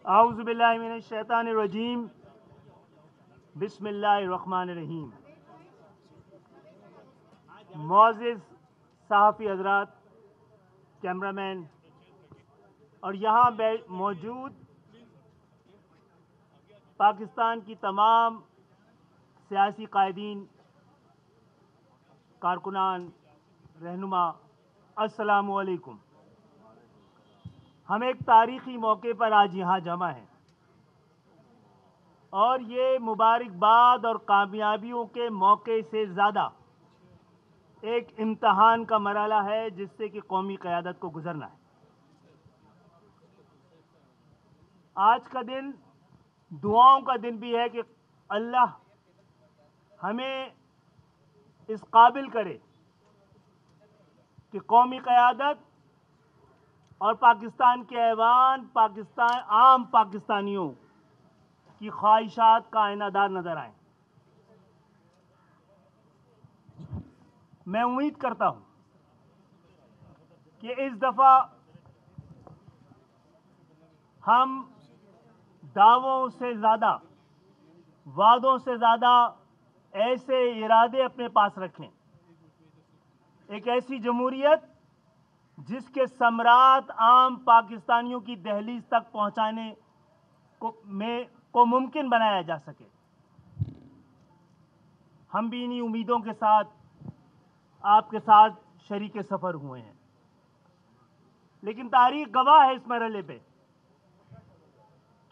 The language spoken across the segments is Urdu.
اعوذ باللہ من الشیطان الرجیم بسم اللہ الرحمن الرحیم. معزز صحافی حضرات، کیمرہ مین اور یہاں موجود پاکستان کی تمام سیاسی قائدین، کارکنان، رہنما، السلام علیکم. ہم ایک تاریخی موقع پر آج یہاں جمع ہیں اور یہ مبارکباد اور کامیابیوں کے موقع سے زیادہ ایک امتحان کا مرحلہ ہے جس سے کہ قومی قیادت کو گزرنا ہے. آج کا دن دعاؤں کا دن بھی ہے کہ اللہ ہمیں اس قابل کرے کہ قومی قیادت اور پاکستان کے ایوان عام پاکستانیوں کی خواہشات کا آئینہ دار نظر آئیں. میں امید کرتا ہوں کہ اس دفعہ ہم دعووں سے زیادہ، وعدوں سے زیادہ ایسے ارادے اپنے پاس رکھیں، ایک ایسی جمہوریت جس کے ثمرات عام پاکستانیوں کی دہلیز تک پہنچانے کو ممکن بنایا جا سکے. ہم بھی انہی امیدوں کے ساتھ آپ کے ساتھ شریک سفر ہوئے ہیں، لیکن تاریخ گواہ ہے اس مرحلے پہ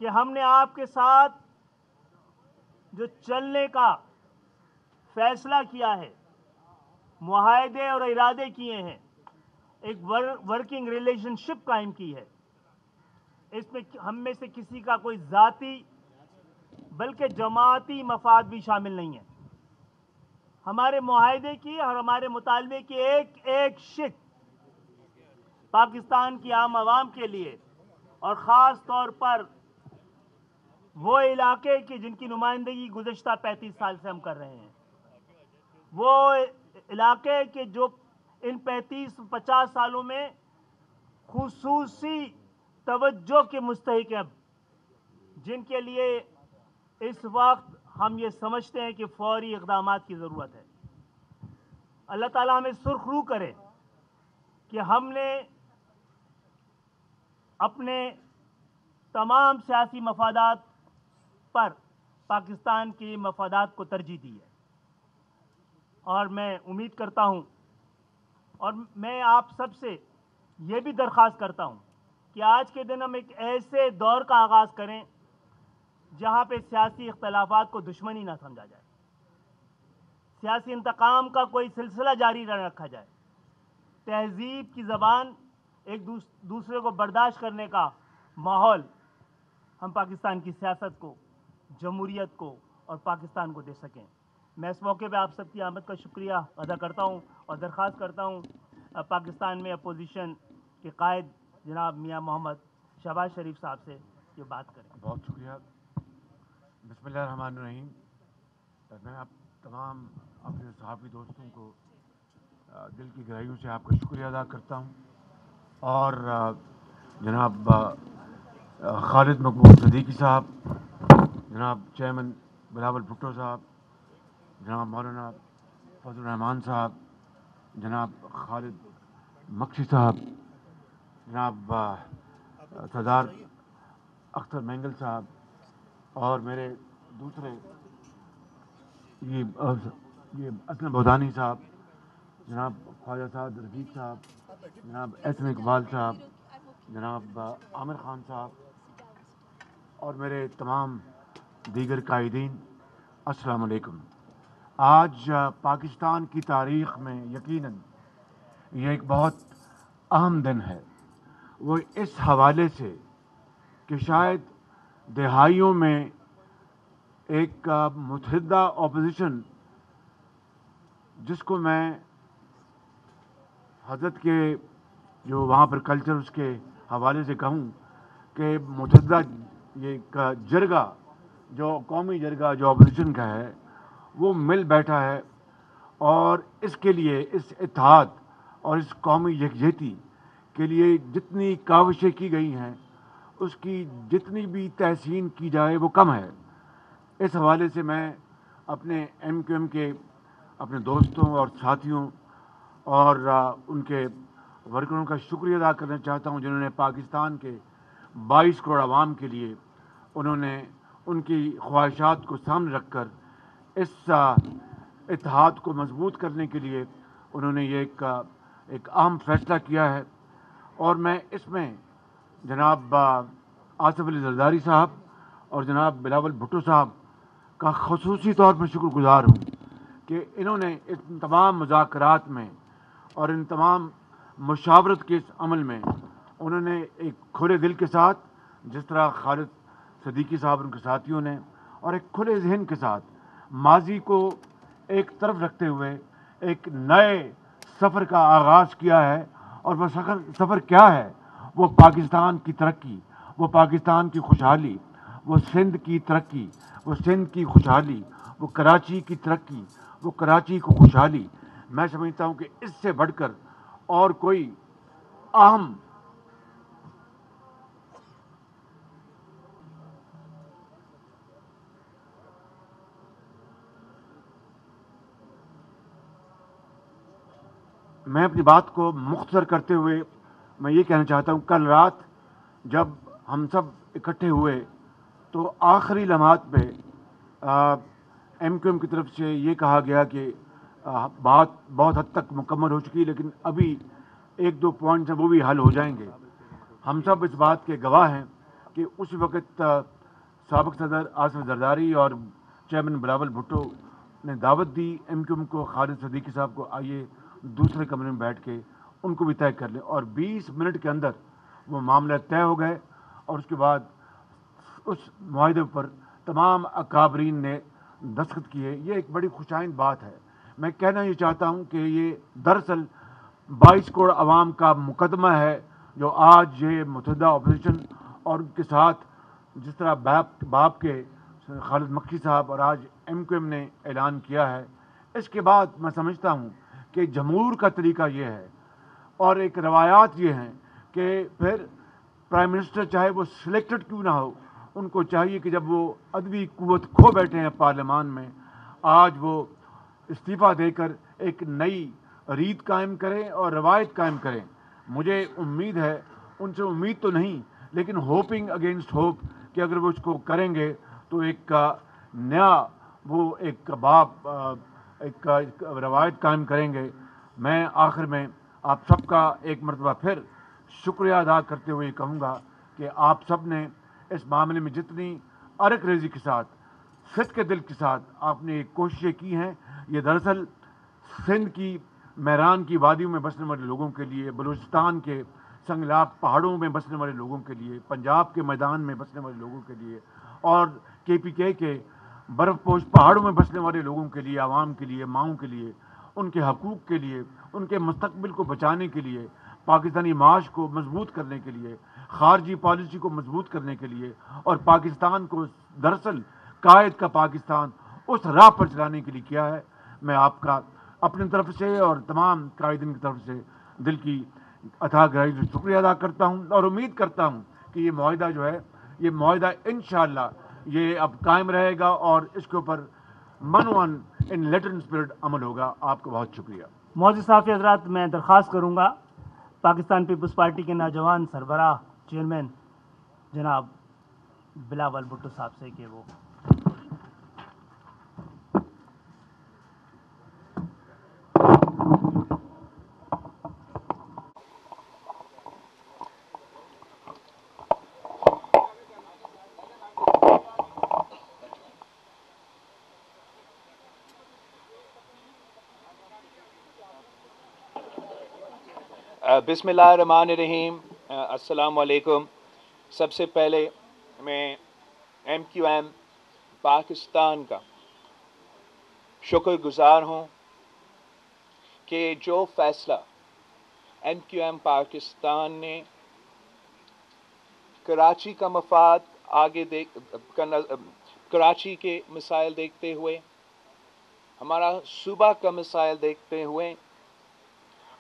کہ ہم نے آپ کے ساتھ جو چلنے کا فیصلہ کیا ہے، معاہدے اور ارادے کیے ہیں، ایک ورکنگ ریلیشن شپ قائم کی ہے. اس میں ہم میں سے کسی کا کوئی ذاتی بلکہ جماعتی مفاد بھی شامل نہیں ہے. ہمارے معاہدے کی اور ہمارے مطالبے کی ایک ایک شق پاکستان کی عام عوام کے لیے اور خاص طور پر وہ علاقے کی جن کی نمائندگی گزشتہ 35 سال سے ہم کر رہے ہیں، وہ علاقے کے جو ان 35-50 سالوں میں خصوصی توجہ کے مستحق ہیں، جن کے لیے اس وقت ہم یہ سمجھتے ہیں کہ فوری اقدامات کی ضرورت ہے. اللہ تعالیٰ ہمیں سرخ رو کرے کہ ہم نے اپنے تمام سیاسی مفادات پر پاکستان کی مفادات کو ترجیح دی ہے. اور میں امید کرتا ہوں اور میں آپ سب سے یہ بھی درخواست کرتا ہوں کہ آج کے دن ہم ایک ایسے دور کا آغاز کریں جہاں پہ سیاسی اختلافات کو دشمنی نہ سمجھا جائے، سیاسی انتقام کا کوئی سلسلہ جاری نہ رکھا جائے، تہذیب کی زبان، ایک دوسرے کو برداشت کرنے کا ماحول ہم پاکستان کی سیاست کو، جمہوریت کو اور پاکستان کو دے سکیں. میں اس موقع پہ آپ سب کی آمد کا شکریہ ادا کرتا ہوں اور درخواست کرتا ہوں پاکستان میں اپوزیشن کے قائد جناب میاں محمد شہباز شریف صاحب سے یہ بات کریں. بہت شکریہ. بسم اللہ الرحمن الرحیم. میں آپ تمام اپنے صحافی دوستوں کو دل کی گہرائیوں سے آپ کا شکریہ ادا کرتا ہوں، اور جناب خالد مقبول صدیقی صاحب، جناب چیئرمین بلاول بھٹو صاحب، جناب مولانا فضل الرحمان صاحب، جناب خالد مکشی صاحب، جناب سردار اختر مینگل صاحب، اور میرے دوسرے یہ اسلم بودانی صاحب، جناب خواجہ سعد رفیق صاحب، جناب احسن اقبال صاحب، جناب عامر خان صاحب، اور میرے تمام دیگر قائدین، السلام علیکم. آج پاکستان کی تاریخ میں یقیناً یہ ایک بہت اہم دن ہے، وہ اس حوالے سے کہ شاید دہائیوں میں ایک متحدہ اپوزیشن، جس کو میں حضرت کے جو وہاں پر کلچر اس کے حوالے سے کہوں کہ متحدہ یہ کا جرگہ، جو قومی جرگہ جو اپوزیشن کا ہے، وہ مل بیٹھا ہے اور اس کے لیے، اس اتحاد اور اس قومی یکجہتی کے لیے جتنی کاوشیں کی گئی ہیں اس کی جتنی بھی تحسین کی جائے وہ کم ہے. اس حوالے سے میں اپنے ایم کیو ایم کے اپنے دوستوں اور ساتھیوں اور ان کے ورکروں کا شکریہ ادا کرنا چاہتا ہوں، جنہوں نے پاکستان کے 22 کروڑ عوام کے لیے انہوں نے ان کی خواہشات کو سامنے رکھ کر اس اتحاد کو مضبوط کرنے کے لیے انہوں نے یہ ایک اہم فیصلہ کیا ہے. اور میں اس میں جناب آصف علی زرداری صاحب اور جناب بلاول بھٹو صاحب کا خصوصی طور پر شکر گزار ہوں کہ انہوں نے ان تمام مذاکرات میں اور ان تمام مشاورت کے اس عمل میں انہوں نے ایک کھلے دل کے ساتھ، جس طرح خالد صدیقی صاحب اور ان کے ساتھیوں نے، اور ایک کھلے ذہن کے ساتھ ماضی کو ایک طرف رکھتے ہوئے ایک نئے سفر کا آغاز کیا ہے. اور وہ سفر کیا ہے؟ وہ پاکستان کی ترقی، وہ پاکستان کی خوشحالی، وہ سندھ کی ترقی، وہ سندھ کی خوشحالی، وہ کراچی کی ترقی، وہ کراچی کو خوشحالی. میں سمجھتا ہوں کہ اس سے بڑھ کر اور کوئی اہم میں اپنی بات کو مختصر کرتے ہوئے میں یہ کہنا چاہتا ہوں، کل رات جب ہم سب اکٹھے ہوئے تو آخری لمحات پہ ایم کیو ایم کی طرف سے یہ کہا گیا کہ بات بہت حد تک مکمل ہو چکی، لیکن ابھی ایک دو پوائنٹس ہیں وہ بھی حل ہو جائیں گے. ہم سب اس بات کے گواہ ہیں کہ اس وقت سابق صدر آصف زرداری اور چیئرمین بلاول بھٹو نے دعوت دی ایم کیو ایم کو، خالد صدیقی صاحب کو، آئیے دوسرے کمرے میں بیٹھ کے ان کو بھی طے کر لیں. اور 20 منٹ کے اندر وہ معاملہ طے ہو گئے اور اس کے بعد اس معاہدے پر تمام اکابرین نے دستخط کیے. یہ ایک بڑی خوشائند بات ہے. میں کہنا یہ چاہتا ہوں کہ یہ دراصل 22 کروڑ عوام کا مقدمہ ہے جو آج یہ متحدہ اپوزیشن اور ان کے ساتھ جس طرح باپ کے خالد مکھی صاحب اور آج ایم کیو ایم نے اعلان کیا ہے. اس کے بعد میں سمجھتا ہوں کہ جمہور کا طریقہ یہ ہے اور ایک روایات یہ ہیں کہ پھر پرائم منسٹر چاہے وہ سلیکٹڈ کیوں نہ ہو، ان کو چاہیے کہ جب وہ ادبی قوت کھو بیٹھے ہیں پارلیمان میں، آج وہ استعفیٰ دے کر ایک نئی ریت قائم کریں اور روایت قائم کریں. مجھے امید ہے، ان سے امید تو نہیں لیکن ہوپنگ اگینسٹ ہوپ، کہ اگر وہ اس کو کریں گے تو ایک نیا وہ ایک ایک روایت قائم کریں گے. میں آخر میں آپ سب کا ایک مرتبہ پھر شکریہ ادا کرتے ہوئے کہوں گا کہ آپ سب نے اس معاملے میں جتنی ارق ریزی کے ساتھ، صدق کے دل کے ساتھ آپ نے کوششیں کی ہیں، یہ دراصل سندھ کی میران کی وادیوں میں بسنے والے لوگوں کے لیے، بلوچستان کے سنگلاخ پہاڑوں میں بسنے والے لوگوں کے لیے، پنجاب کے میدان میں بسنے والے لوگوں کے لیے اور کے پی کے برف پوش پہاڑوں میں بسنے والے لوگوں کے لیے، عوام کے لیے، ماؤں کے لیے، ان کے حقوق کے لیے، ان کے مستقبل کو بچانے کے لیے، پاکستانی معاش کو مضبوط کرنے کے لیے، خارجی پالیسی کو مضبوط کرنے کے لیے اور پاکستان کو دراصل قائد کا پاکستان اس راہ پر چلانے کے لیے کیا ہے. میں آپ کا اپنی طرف سے اور تمام قائدین کی طرف سے دل کی اتھاہ گہرائی سے شکریہ ادا کرتا ہوں اور امید کرتا ہوں کہ یہ معاہدہ جو ہے، یہ معاہدہ انشاءاللہ یہ اب قائم رہے گا اور اس کے اوپر منوان ان لیٹر اسپرٹ عمل ہوگا. آپ کا بہت شکریہ. معزز صحافی حضرات، میں درخواست کروں گا پاکستان پیپلز پارٹی کے نوجوان سربراہ چیئرمین جناب بلاول بھٹو صاحب سے کہ وہ بسم اللہ الرحمن الرحیم. السلام علیکم. سب سے پہلے میں ایم کیو ایم پاکستان کا شکر گزار ہوں کہ جو فیصلہ ایم کیو ایم پاکستان نے کراچی کا مفاد کراچی کے مسائل دیکھتے ہوئے، ہمارا صوبہ کا مسائل دیکھتے ہوئے،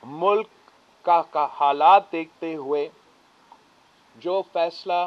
ملک کا حالات دیکھتے ہوئے جو فیصلہ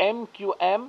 MQM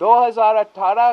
2018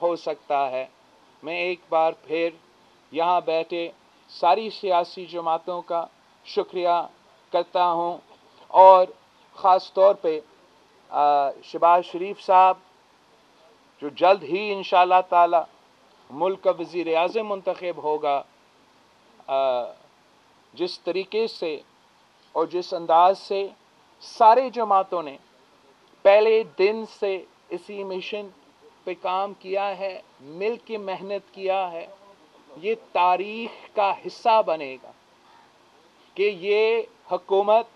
ہو سکتا ہے۔ میں ایک بار پھر یہاں بیٹھے ساری سیاسی جماعتوں کا شکریہ کرتا ہوں، اور خاص طور پہ شہباز شریف صاحب جو جلد ہی انشاءاللہ تعالی ملک کا وزیر اعظم منتخب ہوگا، جس طریقے سے اور جس انداز سے سارے جماعتوں نے پہلے دن سے اسی مشن پہ کام کیا ہے، مل کے محنت کیا ہے، یہ تاریخ کا حصہ بنے گا کہ یہ حکومت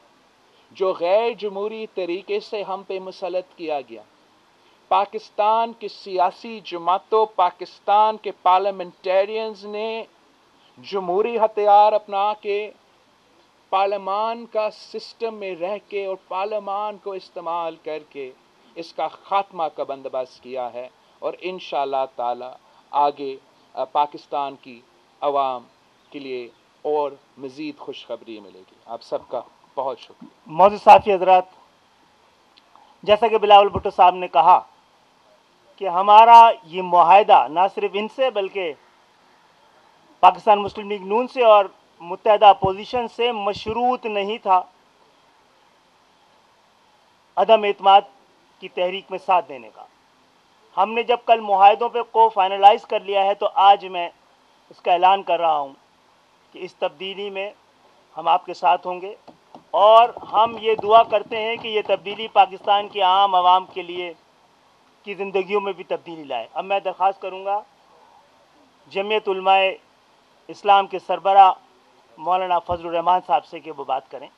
جو غیر جمہوری طریقے سے ہم پہ مسلط کیا گیا، پاکستان کی سیاسی جماعتوں، پاکستان کے پارلیمنٹیرینز نے جمہوری ہتھیار اپنا کے پارلیمان کا سسٹم میں رہ کے اور پارلیمان کو استعمال کر کے اس کا خاتمہ کا بندوبست کیا ہے، اور انشاءاللہ تعالی آگے پاکستان کی عوام کے لیے اور مزید خوشخبری ملے گی۔ آپ سب کا بہت شکریہ۔ معزز صحافی حضرات، جیسا کہ بلاول بھٹو صاحب نے کہا کہ ہمارا یہ معاہدہ نہ صرف ان سے بلکہ پاکستان مسلم لیگ نون سے اور متحدہ اپوزیشن سے مشروط نہیں تھا عدم اعتماد کی تحریک میں ساتھ دینے کا۔ ہم نے جب کل معاہدوں پہ کو فائنلائز کر لیا ہے تو آج میں اس کا اعلان کر رہا ہوں کہ اس تبدیلی میں ہم آپ کے ساتھ ہوں گے، اور ہم یہ دعا کرتے ہیں کہ یہ تبدیلی پاکستان کی عام عوام کے لیے کی زندگیوں میں بھی تبدیلی لائے۔ اب میں درخواست کروں گا جمعیت علماء اسلام کے سربراہ مولانا فضل الرحمان صاحب سے کہ وہ بات کریں۔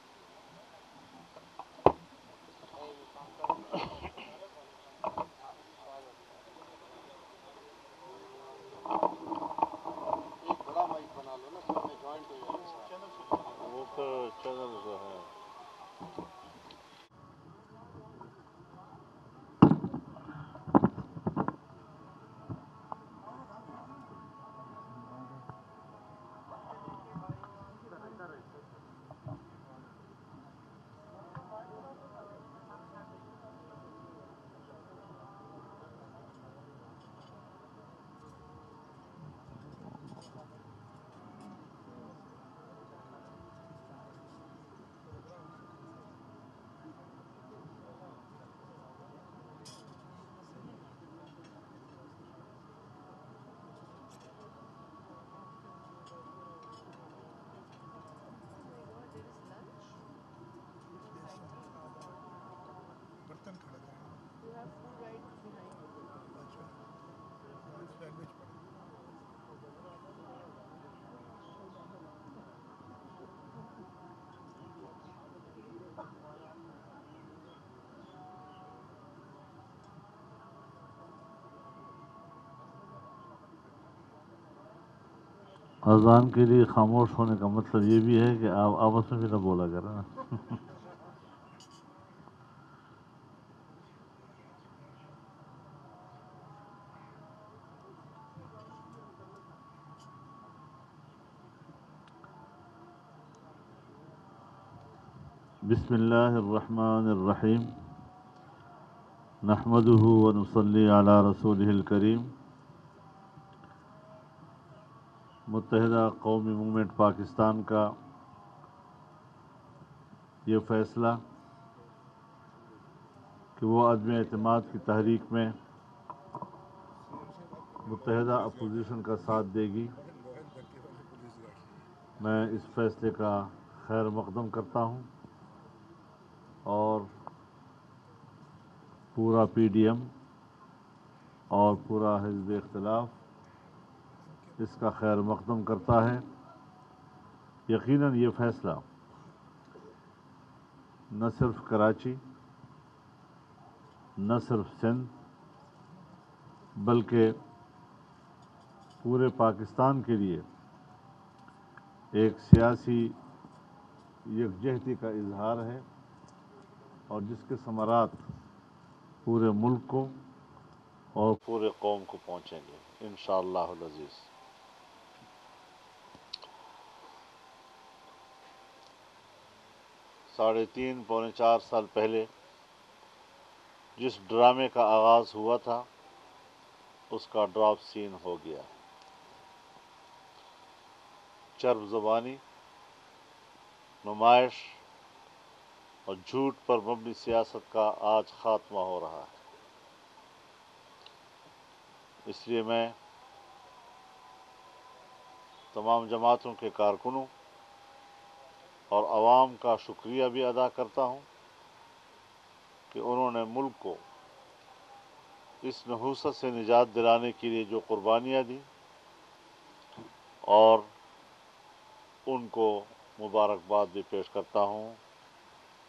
اذان کے لیے خاموش ہونے کا مطلب یہ بھی ہے کہ آپ آپس میں بھی نہ بولا کریں نا۔ بسم اللہ الرحمن الرحیم، نحمده ونصلی علی رسولہ الکریم۔ متحدہ قومی موومنٹ پاکستان کا یہ فیصلہ کہ وہ عدم اعتماد کی تحریک میں متحدہ اپوزیشن کا ساتھ دے گی، میں اس فیصلے کا خیر مقدم کرتا ہوں، اور پورا پی ڈی ایم اور پورا حزب اختلاف اس کا خیر مقدم کرتا ہے۔ یقیناً یہ فیصلہ نہ صرف کراچی، نہ صرف سندھ، بلکہ پورے پاکستان کے لیے ایک سیاسی یکجہتی کا اظہار ہے، اور جس کے ثمرات پورے ملک کو اور پورے قوم کو پہنچیں گے انشاءاللہ العزیز۔ 3.5 پونے 4 سال پہلے جس ڈرامے کا آغاز ہوا تھا اس کا ڈراپ سین ہو گیا. چرب زبانی، نمائش اور جھوٹ پر مبنی سیاست کا آج خاتمہ ہو رہا ہے. اس لیے میں تمام جماعتوں کے کارکنوں اور عوام کا شکریہ بھی ادا کرتا ہوں کہ انہوں نے ملک کو اس نحوست سے نجات دلانے کے لیے جو قربانیاں دیں، اور ان کو مبارکباد بھی پیش کرتا ہوں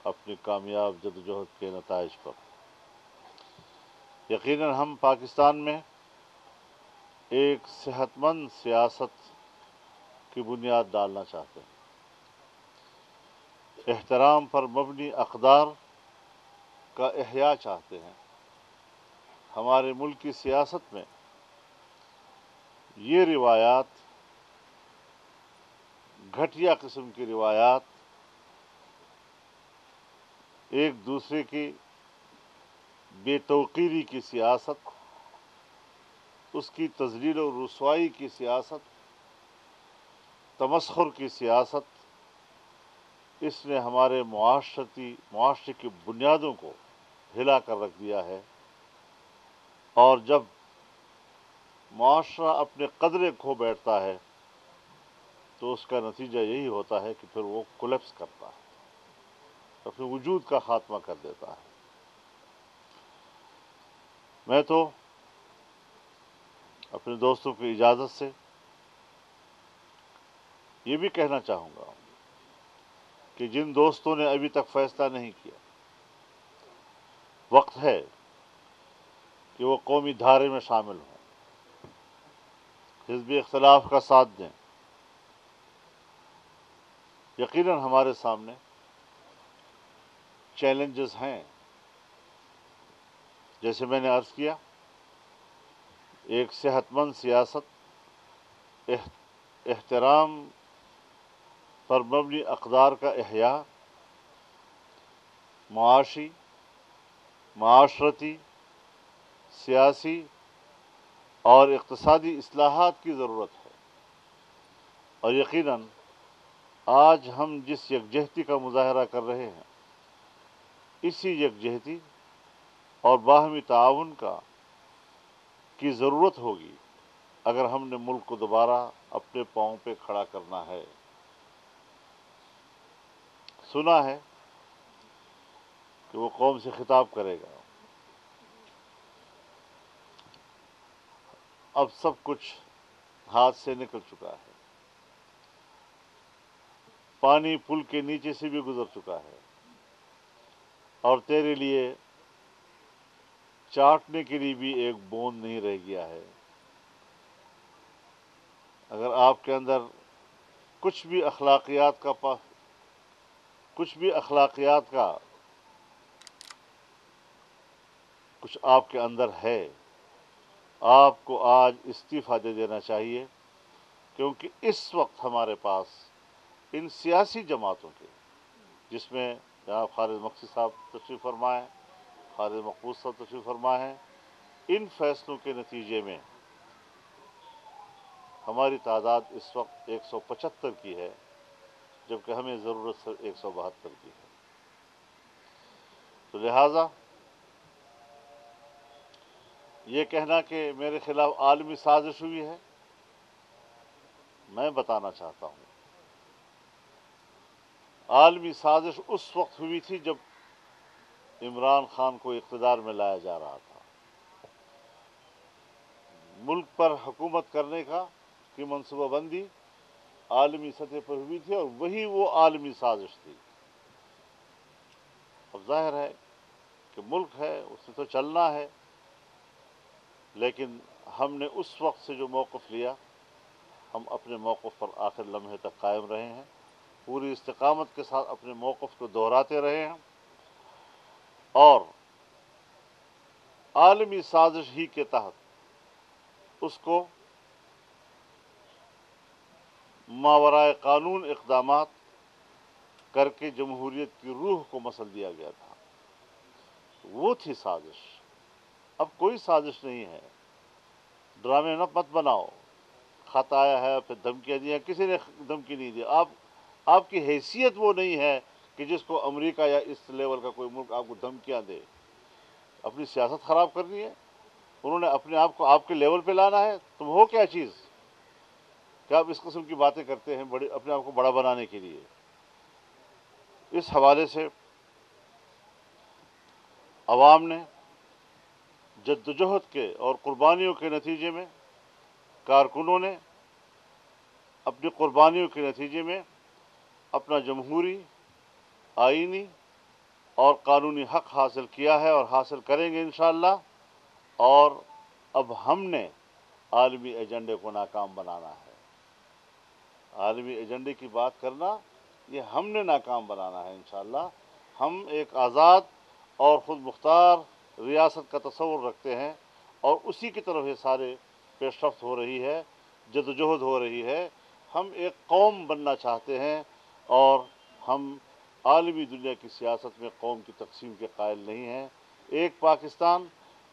اپنی کامیاب جدوجہد کے نتائج پر. یقیناً ہم پاکستان میں ایک صحت مند سیاست کی بنیاد ڈالنا چاہتے ہیں. احترام پر مبنی اقدار کا احیاء چاہتے ہیں. ہمارے ملک کی سیاست میں یہ روایات، گھٹیا قسم کی روایات، ایک دوسرے کی بے توقیری کی سیاست، اس کی تذلیل و رسوائی کی سیاست، تمسخر کی سیاست، اس نے ہمارے معاشرے کی بنیادوں کو ہلا کر رکھ دیا ہے. اور جب معاشرہ اپنے قدرے کھو بیٹھتا ہے تو اس کا نتیجہ یہی ہوتا ہے کہ پھر وہ کولیپس کرتا ہے، اپنے وجود کا خاتمہ کر دیتا ہے. میں تو اپنے دوستوں کی اجازت سے یہ بھی کہنا چاہوں گا کہ جن دوستوں نے ابھی تک فیصلہ نہیں کیا، وقت ہے کہ وہ قومی دھارے میں شامل ہوں، حزبی اختلاف کا ساتھ دیں. یقیناً ہمارے سامنے چیلنجز ہیں. جیسے میں نے عرض کیا، ایک صحت مند سیاست، احترام پر مبنی اقدار کا احیاء، معاشرتی، سیاسی اور اقتصادی اصلاحات کی ضرورت ہے. اور یقیناً آج ہم جس یکجہتی کا مظاہرہ کر رہے ہیں، اسی یکجہتی اور باہمی تعاون کی ضرورت ہوگی اگر ہم نے ملک کو دوبارہ اپنے پاؤں پہ کھڑا کرنا ہے. سنا ہے کہ وہ قوم سے خطاب کرے گا. اب سب کچھ ہاتھ سے نکل چکا ہے. پانی پل کے نیچے سے بھی گزر چکا ہے، اور تیرے لیے چاٹنے کے لیے بھی ایک بوند نہیں رہ گیا ہے. اگر آپ کے اندر کچھ بھی اخلاقیات کا کچھ آپ کے اندر ہے، آپ کو آج استعفیٰ دے دینا چاہیے. کیونکہ اس وقت ہمارے پاس ان سیاسی جماعتوں کے، جس میں جناب خالد مقصد صاحب تشریف فرما ہے، خالد مقبوض صاحب تشریف فرما ہے، ان فیصلوں کے نتیجے میں ہماری تعداد اس وقت 175 کی ہے، جبکہ ہمیں ضرورت صرف 172 کی ہے. تو لہٰذا یہ کہنا کہ میرے خلاف عالمی سازش ہوئی ہے، میں بتانا چاہتا ہوں عالمی سازش اس وقت ہوئی تھی جب عمران خان کو اقتدار میں لایا جا رہا تھا. ملک پر حکومت کرنے کی منصوبہ بندی عالمی سطح پر ہوئی تھی، اور وہی وہ عالمی سازش تھی. اب ظاہر ہے کہ ملک ہے، اس سے تو چلنا ہے، لیکن ہم نے اس وقت سے جو موقف لیا، ہم اپنے موقف پر آخر لمحے تک قائم رہے ہیں، پوری استقامت کے ساتھ اپنے موقف کو دہراتے رہے ہیں، اور عالمی سازش ہی کے تحت اس کو ماورائے قانون اقدامات کر کے جمہوریت کی روح کو مسل دیا گیا تھا. وہ تھی سازش. اب کوئی سازش نہیں ہے. ڈرامے نہ مت بناؤ. خط آیا ہے پھر دھمکیاں دی ہیں, کسی نے دھمکی نہیں دی. آپ کی حیثیت وہ نہیں ہے کہ جس کو امریکہ یا اس لیول کا کوئی ملک آپ کو دھمکیاں دے. اپنی سیاست خراب کرنی ہے, انہوں نے اپنے آپ کو آپ کے لیول پہ لانا ہے. تم ہو کیا چیز کہ آپ اس قسم کی باتیں کرتے ہیں اپنے آپ کو بڑا بنانے کے لیے. اس حوالے سے عوام نے جدوجہد کے اور قربانیوں کے نتیجے میں, کارکنوں نے اپنی قربانیوں کے نتیجے میں اپنا جمہوری, آئینی اور قانونی حق حاصل کیا ہے اور حاصل کریں گے انشاءاللہ. اور اب ہم نے عالمی ایجنڈے کو ناکام بنانا ہے. عالمی ایجنڈے کی بات کرنا یہ ہم نے ناکام بنانا ہے انشاءاللہ. ہم ایک آزاد اور خود مختار ریاست کا تصور رکھتے ہیں اور اسی کی طرف یہ سارے پیش رفت ہو رہی ہے, جدوجہد ہو رہی ہے. ہم ایک قوم بننا چاہتے ہیں اور ہم عالمی دنیا کی سیاست میں قوم کی تقسیم کے قائل نہیں ہیں. ایک پاکستان,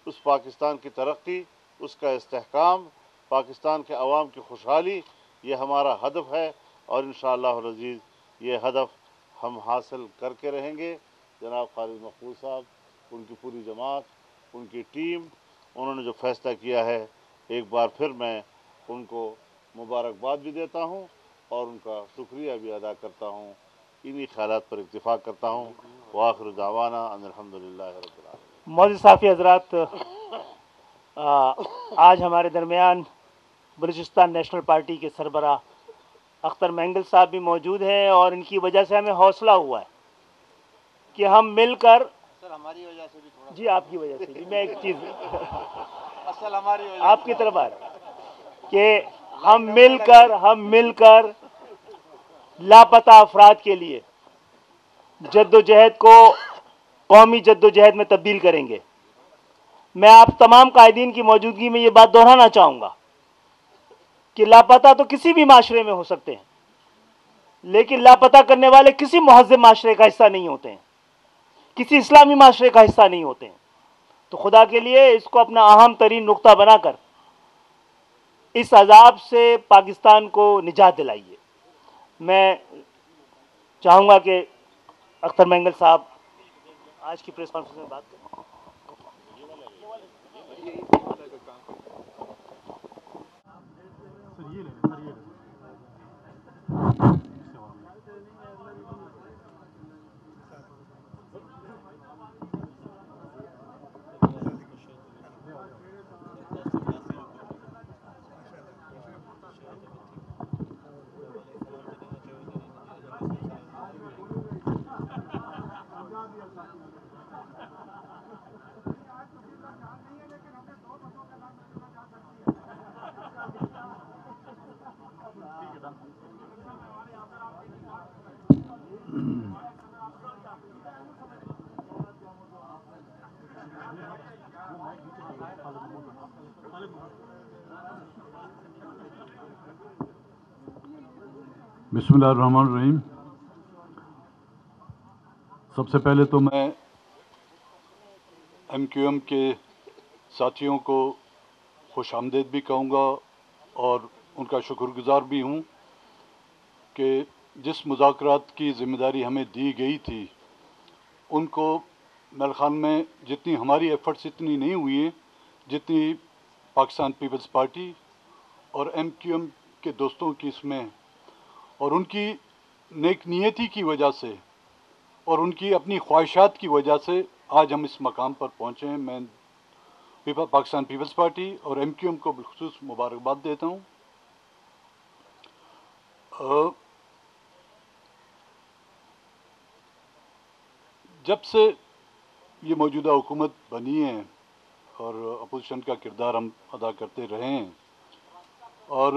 اس پاکستان کی ترقی, اس کا استحکام, پاکستان کے عوام کی خوشحالی, یہ ہمارا ہدف ہے اور انشاءاللہ العزیز یہ ہدف ہم حاصل کر کے رہیں گے. جناب خالد مقبول صاحب, ان کی پوری جماعت, ان کی ٹیم, انہوں نے جو فیصلہ کیا ہے, ایک بار پھر میں ان کو مبارکباد بھی دیتا ہوں اور ان کا شکریہ بھی ادا کرتا ہوں. انہی خیالات پر اتفاق کرتا ہوں. وآخر دعوانا ان الحمدللہ رب العالمین. معزز صحافی حضرات, آج ہمارے درمیان بلوچستان نیشنل پارٹی کے سربراہ اختر مینگل صاحب بھی موجود ہیں اور ان کی وجہ سے ہمیں حوصلہ ہوا ہے کہ ہم مل کر, سر ہماری وجہ سے بھی تھوڑا, جی آپ کی وجہ سے بھی, میں ایک چیز اصل ہماری وجہ آپ کی طرف آ رہا ہوں کہ ہم مل کر لاپتہ افراد کے لیے جدوجہد کو قومی جدوجہد میں تبدیل کریں گے. میں آپ تمام قائدین کی موجودگی میں یہ بات دہرانا چاہوں گا کہ لاپتہ تو کسی بھی معاشرے میں ہو سکتے ہیں, لیکن لاپتہ کرنے والے کسی مہذب معاشرے کا حصہ نہیں ہوتے ہیں, کسی اسلامی معاشرے کا حصہ نہیں ہوتے ہیں. تو خدا کے لیے اس کو اپنا اہم ترین نقطہ بنا کر اس عذاب سے پاکستان کو نجات دلائیے. میں چاہوں گا کہ اختر مینگل صاحب آج کی پریس کانفرنس میں بات کریں. بسم اللہ الرحمن الرحیم. سب سے پہلے تو میں ایم کیو ایم کے ساتھیوں کو خوش آمدید بھی کہوں گا اور ان کا شکر گزار بھی ہوں کہ جس مذاکرات کی ذمہ داری ہمیں دی گئی تھی ان کو میرے خیال میں جتنی ہماری ایفرٹس اتنی نہیں ہوئی ہیں جتنی پاکستان پیپلز پارٹی اور ایم کیو ایم کے دوستوں کی اس میں, اور ان کی نیک نیتی کی وجہ سے اور ان کی اپنی خواہشات کی وجہ سے آج ہم اس مقام پر پہنچے ہیں. میں پاکستان پیپلز پارٹی اور ایم کیو ایم کو بالخصوص مبارکباد دیتا ہوں. جب سے یہ موجودہ حکومت بنی ہے اور اپوزیشن کا کردار ہم ادا کرتے رہے ہیں اور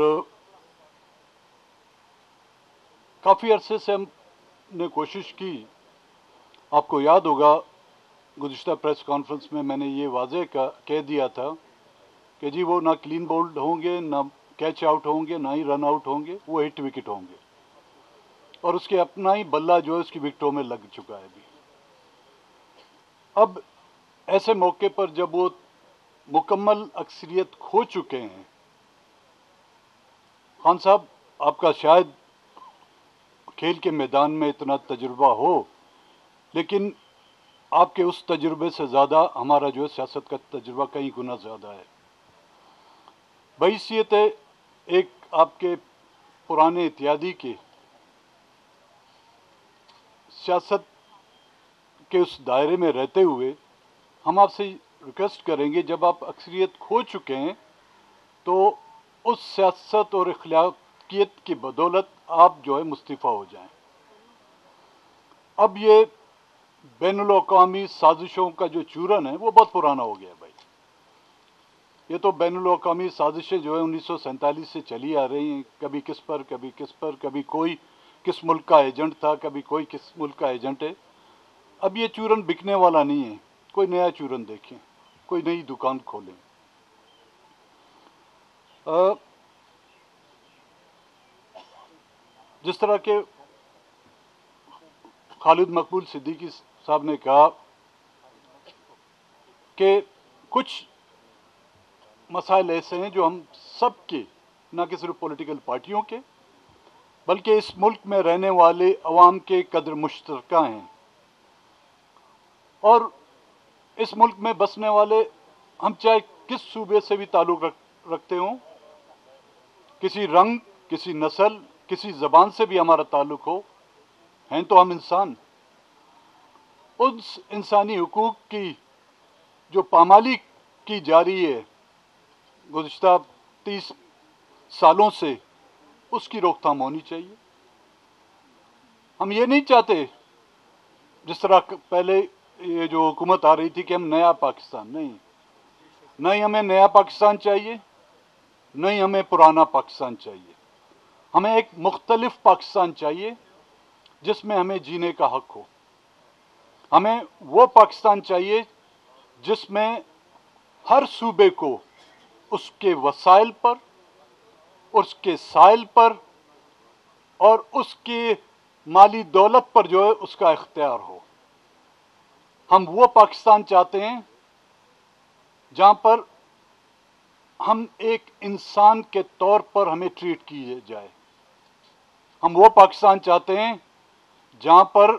کافی عرصے سے ہم نے کوشش کی. آپ کو یاد ہوگا گزشتہ پریس کانفرنس میں نے یہ واضح کہہ دیا تھا کہ جی وہ نہ کلین بولڈ ہوں گے, نہ کیچ آؤٹ ہوں گے, نہ ہی رن آؤٹ ہوں گے, وہ ہٹ وکٹ ہوں گے. اور اس کے اپنا ہی بلہ جو ہے اس کی وکٹوں میں لگ چکا ہے ابھی. اب ایسے موقع پر جب وہ مکمل اکثریت کھو چکے ہیں. خان صاحب، آپ کا شاید کھیل کے میدان میں اتنا تجربہ ہو، لیکن آپ کے اس تجربے سے زیادہ ہمارا جو ہے سیاست کا تجربہ کئی گنا زیادہ ہے. بحیثیت ایک آپ کے پرانے اتحادی کے سیاست کے اس دائرے میں رہتے ہوئے ہم آپ سے ریکویسٹ کریں گے، جب آپ اکثریت کھو چکے ہیں تو اس سیاست اور اخلاقیت کی بدولت آپ جو ہے مستعفی ہو جائیں. اب یہ بین الاقوامی سازشوں کا جو چورن ہے وہ بہت پرانا ہو گیا بھائی. یہ تو بین الاقوامی سازشیں جو ہے 1947 سے چلی آ رہی ہیں، کبھی کس پر کبھی کس پر، کبھی کوئی کس ملک کا ایجنٹ تھا، کبھی کوئی کس ملک کا ایجنٹ ہے. اب یہ چورن بکنے والا نہیں ہے. کوئی نیا چورن دیکھیں، کوئی نئی دکان کھولیں. جس طرح کہ خالد مقبول صدیقی صاحب نے کہا کہ کچھ مسائل ایسے ہیں جو ہم سب کے، نہ کہ صرف پولیٹیکل پارٹیوں کے بلکہ اس ملک میں رہنے والے عوام کے قدر مشترکہ ہیں، اور اس ملک میں بسنے والے ہم چاہے کس صوبے سے بھی تعلق رکھتے ہوں، کسی رنگ، کسی نسل، کسی زبان سے بھی ہمارا تعلق ہو، ہیں تو ہم انسان. اس انسانی حقوق کی جو پامالی کی جا رہی ہے گزشتہ 30 سالوں سے، اس کی روک تھام ہونی چاہیے. ہم یہ نہیں چاہتے جس طرح پہلے یہ جو حکومت آ رہی تھی کہ ہم نیا پاکستان، نہیں ہمیں نیا پاکستان چاہیے، نہیں ہمیں پرانا پاکستان چاہیے. ہمیں ایک مختلف پاکستان چاہیے جس میں ہمیں جینے کا حق ہو. ہمیں وہ پاکستان چاہیے جس میں ہر صوبے کو اس کے وسائل پر، اس کے سائل پر اور اس کی مالی دولت پر جو ہے اس کا اختیار ہو. ہم وہ پاکستان چاہتے ہیں جہاں پر ہم ایک انسان کے طور پر ہمیں ٹریٹ کیے جائے. ہم وہ پاکستان چاہتے ہیں جہاں پر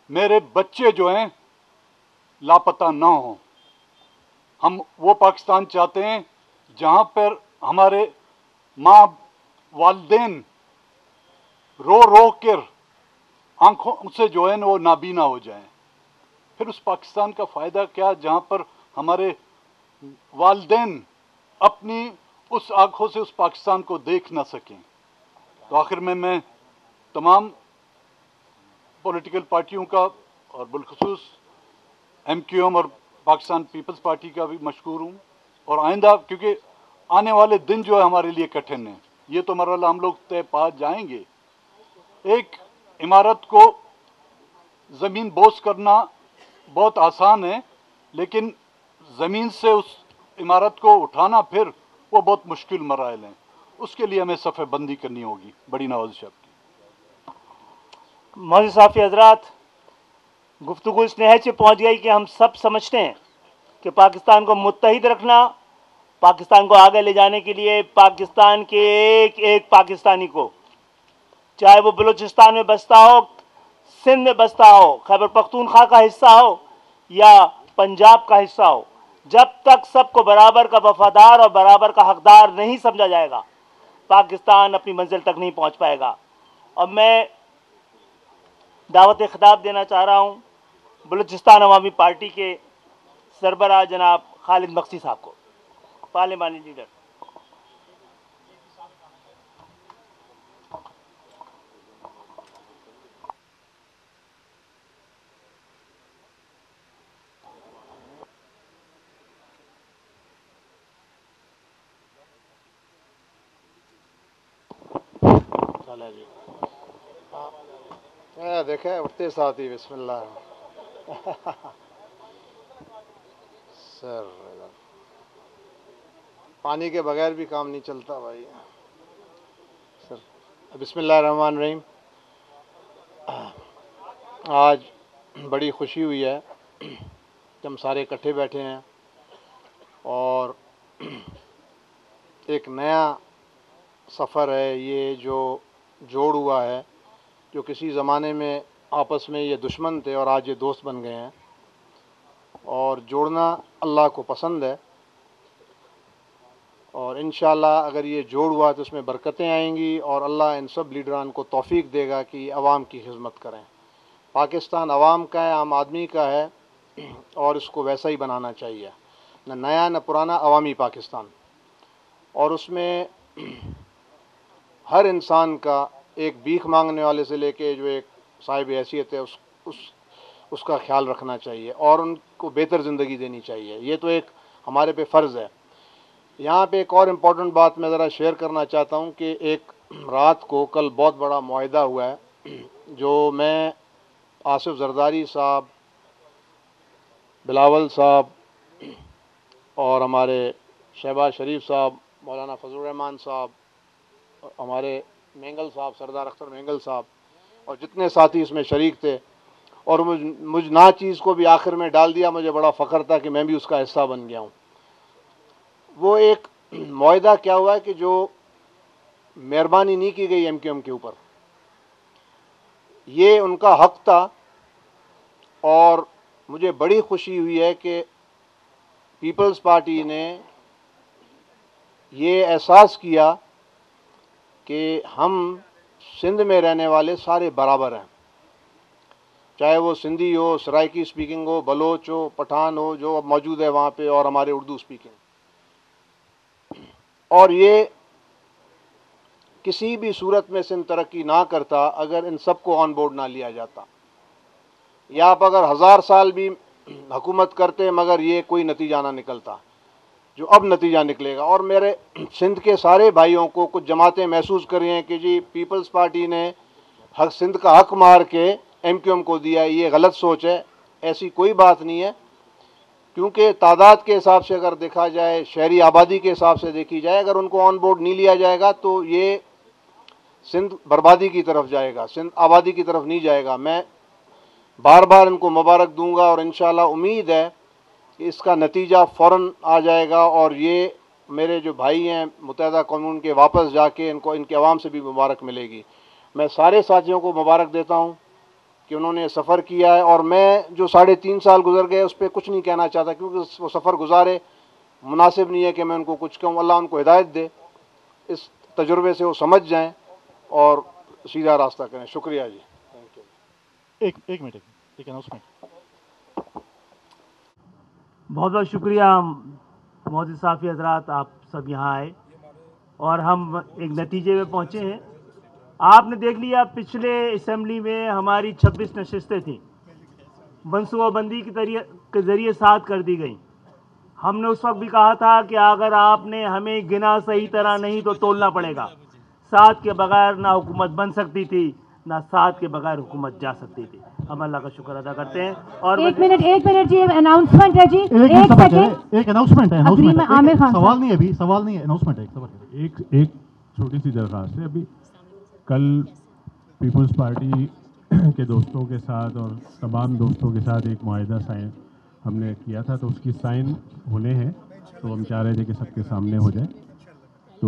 میرے بچے جو ہیں لاپتہ نہ ہوں. ہم وہ پاکستان چاہتے ہیں جہاں پر ہمارے ماں والدین رو رو کر آنکھوں سے جو ہے وہ نابینا ہو جائیں. پھر اس پاکستان کا فائدہ کیا جہاں پر ہمارے والدین اپنی اس آنکھوں سے اس پاکستان کو دیکھ نہ سکیں. تو آخر میں تمام پولیٹیکل پارٹیوں کا اور بالخصوص ایم کیو ایم اور پاکستان پیپلز پارٹی کا بھی مشکور ہوں. اور آئندہ کیونکہ آنے والے دن جو ہے ہمارے لیے کٹھن ہیں، یہ تو مرحلہ ہم لوگ طے پا جائیں گے. ایک عمارت کو زمین بوس کرنا بہت آسان ہے، لیکن زمین سے اس عمارت کو اٹھانا پھر وہ بہت مشکل مراحل ہیں. اس کے لیے ہمیں صفحہ بندی کرنی ہوگی. بڑی نوازش آپ کی. معزز صحافی حضرات، گفتگو اس نہایت سے پہنچ گئی کہ ہم سب سمجھتے ہیں کہ پاکستان کو متحد رکھنا، پاکستان کو آگے لے جانے کے لیے پاکستان کے ایک ایک پاکستانی کو، چاہے وہ بلوچستان میں بستا ہو، سندھ میں بستا ہو، خیبر پختونخوا کا حصہ ہو یا پنجاب کا حصہ ہو، جب تک سب کو برابر کا وفادار اور برابر کا حقدار نہیں سمجھا جائے گا، پاکستان اپنی منزل تک نہیں پہنچ پائے گا. اب میں دعوت خطاب دینا چاہ رہا ہوں بلوچستان عوامی پارٹی کے سربراہ جناب خالد مقصی صاحب کو، پارلیمانی لیڈر. دیکھیں اٹھتے ساتھ ہی بسم اللہ. سر پانی کے بغیر بھی کام نہیں چلتا بھائی. سر بسم اللہ الرحمن الرحیم. آج بڑی خوشی ہوئی ہے کہ ہم سارے اکٹھے بیٹھے ہیں اور ایک نیا سفر ہے یہ جو جوڑ ہوا ہے، جو کسی زمانے میں آپس میں یہ دشمن تھے اور آج یہ دوست بن گئے ہیں، اور جوڑنا اللہ کو پسند ہے، اور انشاءاللہ اگر یہ جوڑ ہوا تو اس میں برکتیں آئیں گی اور اللہ ان سب لیڈران کو توفیق دے گا کہ عوام کی خدمت کریں۔ پاکستان عوام کا ہے، عام آدمی کا ہے، اور اس کو ویسا ہی بنانا چاہیے، نہ نیا نہ پرانا، عوامی پاکستان۔ اور اس میں ہر انسان کا، ایک بھیک مانگنے والے سے لے کے جو ایک صاحب حیثیت ہے، اس کا خیال رکھنا چاہیے اور ان کو بہتر زندگی دینی چاہیے۔ یہ تو ایک ہمارے پہ فرض ہے۔ یہاں پہ ایک اور امپورٹنٹ بات میں ذرا شیئر کرنا چاہتا ہوں کہ ایک رات کو کل بہت بڑا معاہدہ ہوا ہے، جو میں آصف زرداری صاحب، بلاول صاحب اور ہمارے شہباز شریف صاحب، مولانا فضل الرحمان صاحب، ہمارے مینگل صاحب، سردار اختر مینگل صاحب، اور جتنے ساتھی اس میں شریک تھے، اور مجھ ناچیز کو بھی آخر میں ڈال دیا، مجھے بڑا فخر تھا کہ میں بھی اس کا حصہ بن گیا ہوں۔ وہ ایک معاہدہ کیا ہوا ہے کہ جو مہربانی نہیں کی گئی MQM کے اوپر، یہ ان کا حق تھا، اور مجھے بڑی خوشی ہوئی ہے کہ پیپلز پارٹی نے یہ احساس کیا کہ ہم سندھ میں رہنے والے سارے برابر ہیں، چاہے وہ سندھی ہو، سرائکی سپیکنگ ہو، بلوچ ہو، پٹھان ہو، جو اب موجود ہے وہاں پہ، اور ہمارے اردو سپیکنگ، اور یہ کسی بھی صورت میں سندھ ترقی نہ کرتا اگر ان سب کو آن بورڈ نہ لیا جاتا، یا آپ اگر 1000 سال بھی حکومت کرتے مگر یہ کوئی نتیجہ نہ نکلتا جو اب نتیجہ نکلے گا۔ اور میرے سندھ کے سارے بھائیوں کو کچھ جماعتیں محسوس کر رہی ہیں کہ جی پیپلز پارٹی نے سندھ کا حق مار کے MQM کو دیا، یہ غلط سوچ ہے، ایسی کوئی بات نہیں ہے، کیونکہ تعداد کے حساب سے اگر دیکھا جائے، شہری آبادی کے حساب سے دیکھی جائے، اگر ان کو آن بورڈ نہیں لیا جائے گا تو یہ سندھ بربادی کی طرف جائے گا، سندھ آبادی کی طرف نہیں جائے گا۔ میں بار بار ان کو مبارک دوں گا، اور انشاءاللہ امید ہے کہ اس کا نتیجہ فوراً آ جائے گا، اور یہ میرے جو بھائی ہیں متحدہ قوم کے واپس جا کے ان کے عوام سے بھی مبارک ملے گی۔ میں سارے ساتھیوں کو مبارک دیتا ہوں کہ انہوں نے سفر کیا ہے، اور میں جو 3.5 سال گزر گئے اس پہ کچھ نہیں کہنا چاہتا، کیونکہ وہ سفر گزارے، مناسب نہیں ہے کہ میں ان کو کچھ کہوں۔ اللہ ان کو ہدایت دے، اس تجربے سے وہ سمجھ جائیں اور سیدھا راستہ کریں۔ شکریہ جی، تھینک یو۔ ایک منٹ، ایک اناؤنسمنٹ۔ بہت بہت شکریہ معزز صحافی حضرات، آپ سب یہاں آئے اور ہم ایک نتیجے میں پہنچے ہیں۔ آپ نے دیکھ لیا پچھلے اسمبلی میں ہماری 26 نشستیں تھیں، منصوبہ بندی کے ذریعے 7 کر دی گئیں۔ ہم نے اس وقت بھی کہا تھا کہ اگر آپ نے ہمیں گنا صحیح طرح نہیں تو تولنا پڑے گا۔ 7 کے بغیر نہ حکومت بن سکتی تھی، نہ 7 کے بغیر حکومت جا سکتی تھی۔ ہم اللہ کا شکر ادا کرتے ہیں۔ اور ایک منٹ جی، اناؤنسمنٹ ہے جی، ایک سیکنڈ، ایک اناؤنسمنٹ ہے، عامر خان سوال نہیں ہے، ابھی سوال نہیں ہے، اناؤنسمنٹ ہے۔ ایک چھوٹی سی درخواست ہے۔ ابھی کل پیپلز پارٹی کے دوستوں کے ساتھ اور تمام دوستوں کے ساتھ ایک معاہدہ سائن ہم نے کیا تھا، تو اس کی سائن ہونے ہیں، تو ہم چاہ رہے تھے کہ سب کے سامنے ہو جائے، تو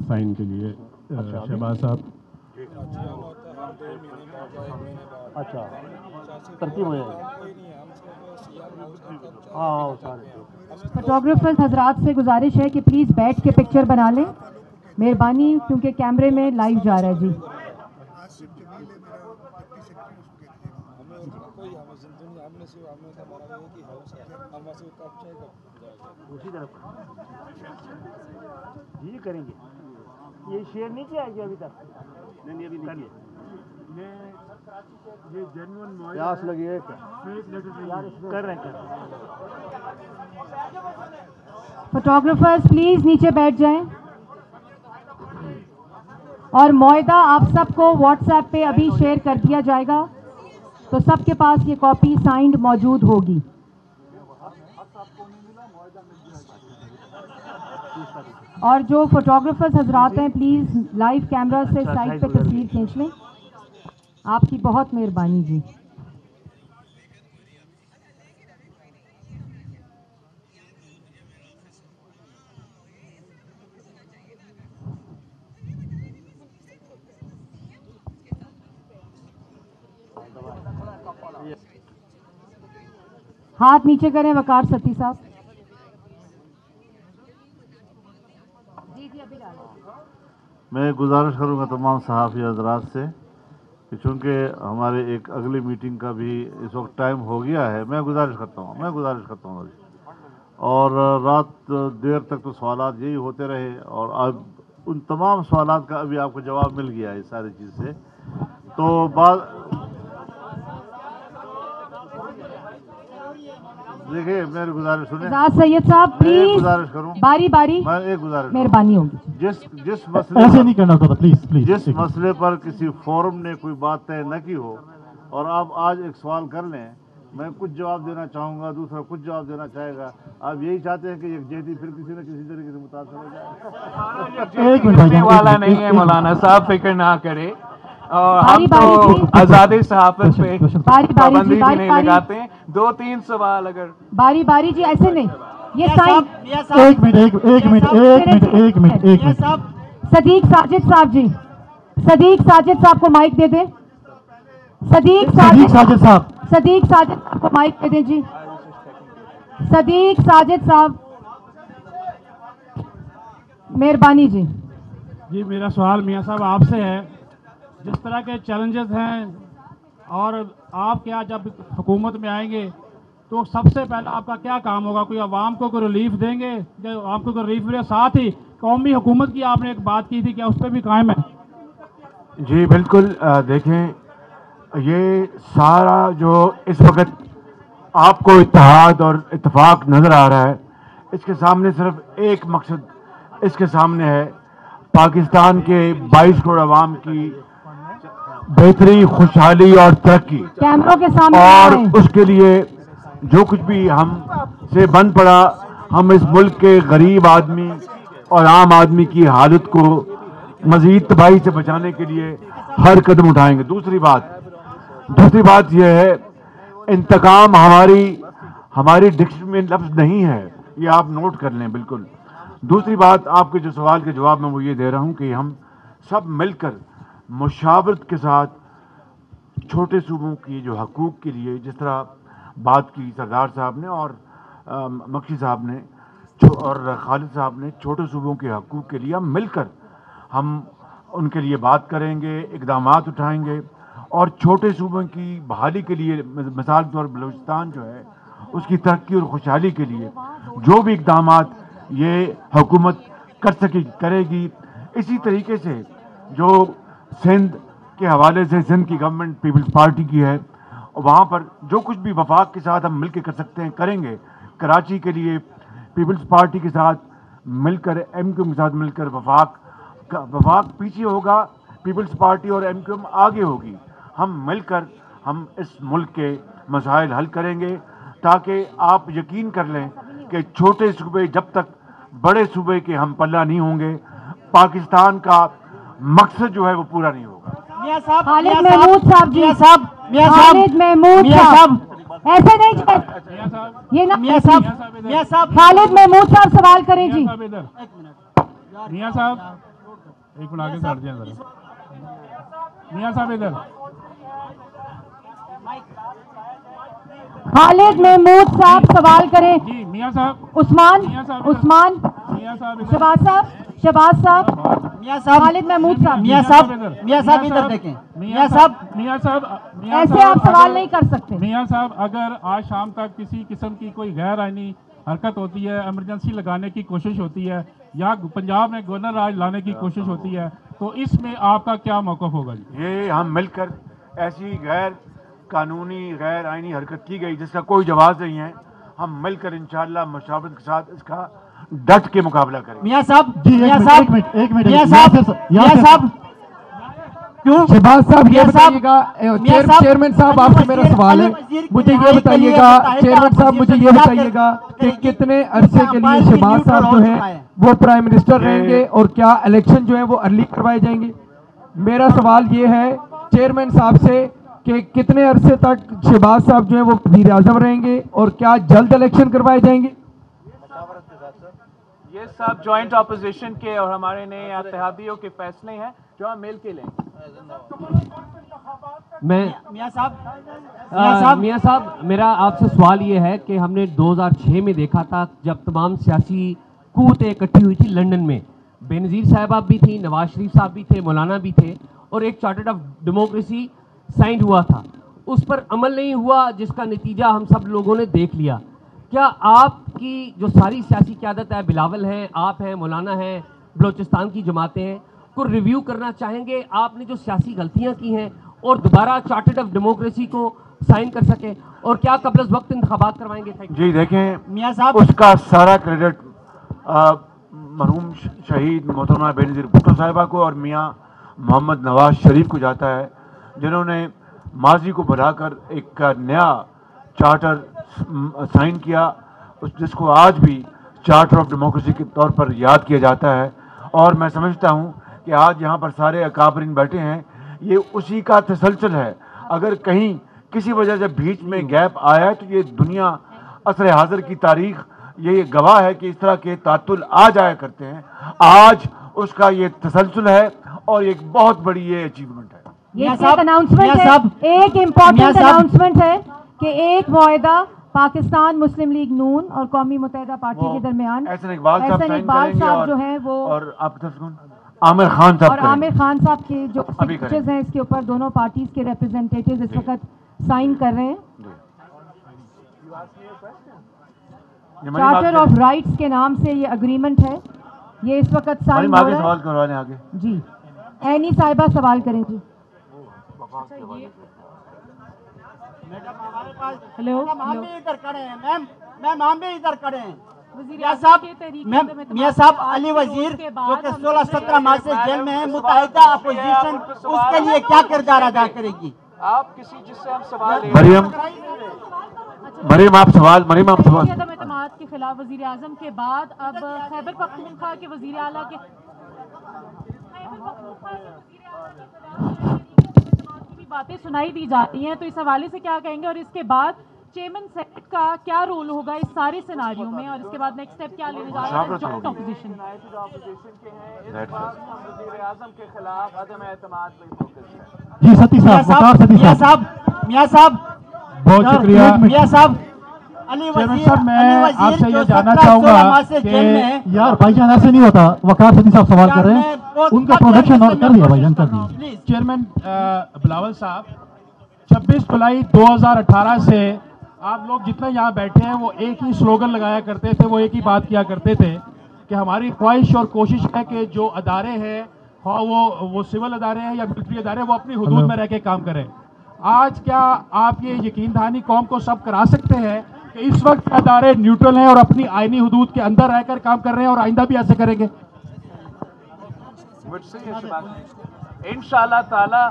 سائن کے لیے شہباز صاحب۔ اچھا ترتیب ہو جائے گی۔ ہاں سارے فوٹوگرافرز حضرات سے گزارش ہے کہ پلیز بیٹھ کے پکچر بنا لیں، مہربانی، کیونکہ کیمرے میں لائیو جا رہا ہے جی۔ اسی طرف جی کریں گے۔ یہ شیئر نہیں کیا ہے کہ ابھی تک؟ نہیں ابھی نہیں کیا۔ یہ جینوئن پیاس لگی ہے کیا؟ کر رہے ہیں۔ فوٹوگرافرز پلیز نیچے بیٹھ جائیں، اور معاہدہ آپ سب کو واٹس ایپ پہ ابھی شیئر کر دیا جائے گا، تو سب کے پاس یہ کاپی سائنڈ موجود ہوگی۔ اور جو فوٹوگرافرز حضرات ہیں پلیز لائیو کیمرہ سے سائڈ پہ تصویر کھینچ لیں، آپ کی بہت مہربانی جی۔ ہاتھ نیچے کریں وقار ستی صاحب. میں گزارش کروں گا تمام صحافی حضرات سے کہ چونکہ ہمارے ایک اگلی میٹنگ کا بھی اس وقت ٹائم ہو گیا ہے، میں گزارش کرتا ہوں اور رات دیر تک تو سوالات یہی ہوتے رہے، اور اب ان تمام سوالات کا ابھی آپ کو جواب مل گیا ہے اس ساری چیز سے. تو دیکھیے میری گزارش سنیں. اعجاز سید صاحب پلیز گزارش کروں، باری باری میں ایک گزارش مہربانی ہوگی. جس مسئلے ایسے نہیں کرنا ہوتا، پلیز جس مسئلے پر کسی فورم نے کوئی بات طے نہ کی ہو اور آپ آج ایک سوال کر لیں، میں کچھ جواب دینا چاہوں گا، دوسرا کچھ جواب دینا چاہے گا. آپ یہی چاہتے ہیں کہ یکجہتی پھر کسی نہ کسی طریقے سے متاثر ہو جائے. ایک منٹ والا نہیں ہے مولانا صاحب، فکر نہ کرے. اور ہم تو آزادی صحافت پہ پابندی بھی نہیں لگاتے ہیں. 2-3 سوال اگر باری باری جی ایسے نہیں. یہ ایک منٹ صدیق ساجد صاحب جی، صدیق ساجد صاحب کو مائک دے دیں. صدیق ساجد صاحب کو مائک دے دیں جی. صدیق ساجد صاحب مہربانی جی. جی میرا سوال میاں صاحب آپ سے ہے، جس طرح کے چیلنجز ہیں اور آپ کیا جب حکومت میں آئیں گے تو سب سے پہلے آپ کا کیا کام ہوگا؟ کوئی عوام کو کوئی ریلیف دیں گے؟ عوام کو کوئی ریلیف ملے؟ ساتھ ہی قومی حکومت کی آپ نے ایک بات کی تھی، کیا اس پہ بھی قائم ہے؟ جی بالکل. دیکھیں یہ سارا جو اس وقت آپ کو اتحاد اور اتفاق نظر آ رہا ہے، اس کے سامنے صرف ایک مقصد اس کے سامنے ہے، پاکستان کے 22 کروڑ عوام کی بہتری، خوشحالی اور ترقی. کیمروں کے سامنے اور اس کے لیے جو کچھ بھی ہم سے بن پڑا، ہم اس ملک کے غریب آدمی اور عام آدمی کی حالت کو مزید تباہی سے بچانے کے لیے ہر قدم اٹھائیں گے. دوسری بات یہ ہے، انتقام ہماری ڈکشنری میں لفظ نہیں ہے، یہ آپ نوٹ کر لیں. بالکل. دوسری بات آپ کے جو سوال کے جواب میں وہ یہ دے رہا ہوں کہ ہم سب مل کر مشاورت کے ساتھ چھوٹے صوبوں کی جو حقوق کے لیے، جس طرح بات کی سردار صاحب نے اور مکھی صاحب نے اور خالد صاحب نے، چھوٹے صوبوں کے حقوق کے لیے ہم مل کر ہم ان کے لیے بات کریں گے، اقدامات اٹھائیں گے. اور چھوٹے صوبوں کی بحالی کے لیے، مثال کے طور پر بلوچستان جو ہے، اس کی ترقی اور خوشحالی کے لیے جو بھی اقدامات یہ حکومت کرے گی. اسی طریقے سے جو سندھ کے حوالے سے سندھ کی گورنمنٹ پیپلز پارٹی کی ہے، وہاں پر جو کچھ بھی وفاق کے ساتھ ہم مل کے کر سکتے ہیں کریں گے. کراچی کے لیے پیپلز پارٹی کے ساتھ مل کر، ایم کیو ایم کے ساتھ مل کر وفاق پیچھے ہوگا، پیپلز پارٹی اور ایم کیو ایم آگے ہوگی. ہم مل کر ہم اس ملک کے مسائل حل کریں گے، تاکہ آپ یقین کر لیں کہ چھوٹے صوبے جب تک بڑے صوبے کے ہم پلہ نہیں ہوں گے، پاکستان کا مقصد جو ہے وہ پورا نہیں ہوگا. خالد محمود صاحب جی، خالد محمود صاحب ایسے نہیں یہ خالد محمود صاحب سوال کریں جی. میاں صاحب ایک منٹ آگے سٹ جائیں ذرا. میاں صاحب ادھر. خالد محمود صاحب سوال کریں. جی میاں صاحب. عثمان شہباز صاحب خالد محمود صاحب. میاں صاحب ادھر دیکھیں. میاں صاحب ایسے آپ سوال نہیں کر سکتے. میاں صاحب اگر آج شام تک کسی قسم کی کوئی غیر آئینی حرکت ہوتی ہے، ایمرجنسی لگانے کی کوشش ہوتی ہے یا پنجاب میں گورنر راج لانے کی کوشش ہوتی ہے، تو اس میں آپ کا کیا موقف ہوگا؟ یہ ہم مل کر ایسی غیر قانونی غیر آئینی حرکت کی گئی جس کا کوئی جواز نہیں ہے، ہم مل کر انشاءاللہ مشاورت کے ساتھ اس کا ڈٹ کے مقابلہ کریں. میاں صاحب شہباز صاحب یہ بتائیے گا، چیئرمین صاحب آپ سے میرا سوال ہے، مجھے یہ بتائیے گا، چیئرمین صاحب مجھے یہ بتائیے گا کہ کتنے عرصے کے لیے شہباز صاحب جو ہیں وہ پرائم منسٹر رہیں گے اور کیا الیکشن جو ہے وہ ارلی کروائے جائیں گے؟ میرا سوال یہ ہے چیئرمین صاحب سے کہ کتنے عرصے تک شہباز صاحب جو ہیں وہ وزیر اعظم رہیں گے اور کیا جلد الیکشن کروائے جائیں گے؟ یہ سب جوائنٹ اپوزیشن کے اور ہمارے نئے اتحادیوں کے فیصلے ہیں جو ہم مل کے لیں گے. میاں صاحب میرا آپ سے سوال یہ ہے کہ ہم نے 2006 میں دیکھا تھا جب تمام سیاسی قوتیں اکٹھی ہوئی تھی لنڈن میں، بے نظیر صاحبہ بھی تھی، نواز شریف صاحب بھی تھے، مولانا بھی تھے، اور ایک چارٹر آف ڈیموکریسی سائن ہوا تھا، اس پر عمل نہیں ہوا جس کا نتیجہ ہم سب لوگوں نے دیکھ لیا۔ کیا آپ کی جو ساری سیاسی قیادت ہے، بلاول ہیں، آپ ہیں، مولانا ہیں، بلوچستان کی جماعتیں ہیں، کو ریویو کرنا چاہیں گے آپ نے جو سیاسی غلطیاں کی ہیں اور دوبارہ چارٹر آف ڈیموکریسی کو سائن کر سکیں، اور کیا قبل از وقت انتخابات کروائیں گے؟ جی دیکھیں میاں صاحب، اس کا سارا کریڈٹ مرحوم شہید محترمہ بے نظیر بھٹو صاحبہ کو اور میاں محمد نواز شریف کو جاتا ہے، جنہوں نے ماضی کو بھلا کر ایک نیا چارٹر سائن کیا، جس کو آج بھی چارٹر آف ڈیموکریسی کے طور پر یاد کیا جاتا ہے۔ اور میں سمجھتا ہوں کہ آج یہاں پر سارے اکابرین بیٹھے ہیں، یہ اسی کا تسلسل ہے۔ اگر کہیں کسی وجہ سے بیچ میں گیپ آیا ہے تو یہ دنیا عصر حاضر کی تاریخ یہ گواہ ہے کہ اس طرح کے تعطل آ جایا کرتے ہیں۔ آج اس کا یہ تسلسل ہے اور ایک بہت بڑی یہ اچیومنٹ ہے۔ ایک امپورٹنٹ اناؤنسمنٹ ہے کہ ایک معاہدہ پاکستان مسلم لیگ نون اور قومی متحدہ پارٹی کے درمیان احسن اقبال صاحب جو ہیں وہ اور عامر خان صاحب اور عامر خان صاحب کے جو سگنیچرز ہیں اس کے اوپر دونوں پارٹیز کے ریپرزینٹیٹیوز اس وقت سائن کر رہے ہیں۔ چارٹر آف رائٹس کے نام سے یہ اگریمنٹ ہے، یہ اس وقت سائن ہو رہا ہے۔ جی اینی صاحبہ سوال کریں جی۔ ہیلو میاں صاحب، علی وزیر جو کہ 16-17 ماہ سے جیل میں ہے، متحدہ اپوزیشن اس کے لیے کیا کردار ادا کرے گی؟ آپ کسی جس سے ہم سوال مریم آپ سوال عدم اعتماد کے خلاف وزیر اعظم کے بعد اب خیبر پختونخوا کے وزیر اعلیٰ کے باتیں سنائی دی جاتی ہیں، تو اس حوالے سے کیا کہیں گے؟ اور اس کے بعد چیئرمین سینیٹ کا کیا رول ہوگا اس سارے سیناریو میں، اور اس کے بعد نیکسٹ اسٹیپ کیا لینے جا رہا ہے جوائنٹ اپوزیشن وزیر اعظم کے خلاف عدم اعتماد پہ فوکس ہے؟ جی ستی صاحب، میاں صاحب بہت شکریہ میاں صاحب۔ چیئرمین صاحب میں آپ سے یہ جاننا چاہوں گا کہ یار بھائی جان ایسے نہیں ہوتا، وقار ستی صاحب سوال کر رہے ہیں، ان کا پروڈکشن اور کر دیا بھائی جان، کر دیا۔ چیئرمین بلاول صاحب، 26 جولائی 2018 سے آپ لوگ جتنے یہاں بیٹھے ہیں وہ ایک ہی سلوگن لگایا کرتے تھے، وہ ایک ہی بات کیا کرتے تھے کہ ہماری خواہش اور کوشش ہے کہ جو ادارے ہیں، وہ سول ادارے ہیں یا ملٹری ادارے، وہ اپنی حدود میں رہ کے کام کریں۔ آج کیا آپ یہ یقین دہانی قوم کو سب کرا سکتے ہیں کہ اس وقت ادارے نیوٹرل ہیں اور اپنی آئینی حدود کے اندر رہ کر کام کر رہے ہیں اور آئندہ بھی ایسے کریں گے؟ انشاءاللہ تعالی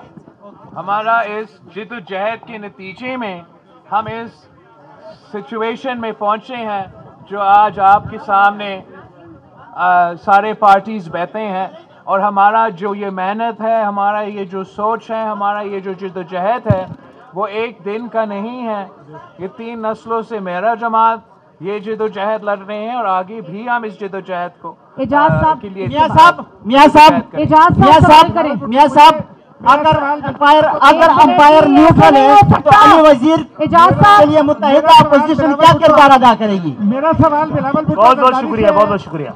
ہمارا اس جد و جہد کے نتیجے میں ہم اس سچویشن میں پہنچے ہیں جو آج آپ کے سامنے سارے پارٹیز بیٹھے ہیں، اور ہمارا جو یہ محنت ہے، ہمارا یہ جو سوچ ہے، ہمارا یہ جو جد و جہد ہے، وہ ایک دن کا نہیں ہے۔ یہ 3 نسلوں سے میرا جماعت یہ جد و جہد لڑ رہے ہیں، اور آگے بھی ہم اس جد و جہد کو کے لیے میاں صاحب اگر امپائر نیوٹرل ہے تو علی وزیر کے لیے متحدہ اپوزیشن کیا کردار ادا کرے گی؟ میرا سوال بلاول، بہت بہت شکریہ، بہت بہت شکریہ۔